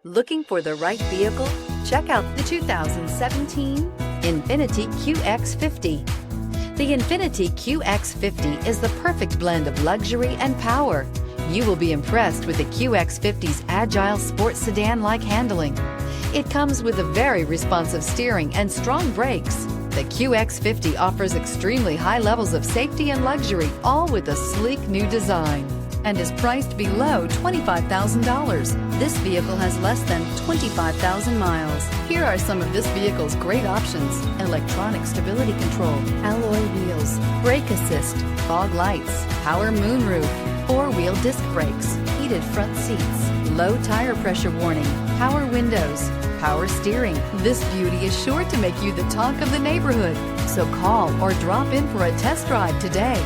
Looking for the right vehicle? Check out the 2017 INFINITI QX50. The INFINITI QX50 is the perfect blend of luxury and power. You will be impressed with the QX50's agile sports sedan-like handling. It comes with a very responsive steering and strong brakes. The QX50 offers extremely high levels of safety and luxury, all with a sleek new design, and is priced below $25,000. This vehicle has less than 25,000 miles. Here are some of this vehicle's great options: electronic stability control, alloy wheels, brake assist, fog lights, power moonroof, four-wheel disc brakes, heated front seats, low tire pressure warning, power windows, power steering. This beauty is sure to make you the talk of the neighborhood. So call or drop in for a test drive today.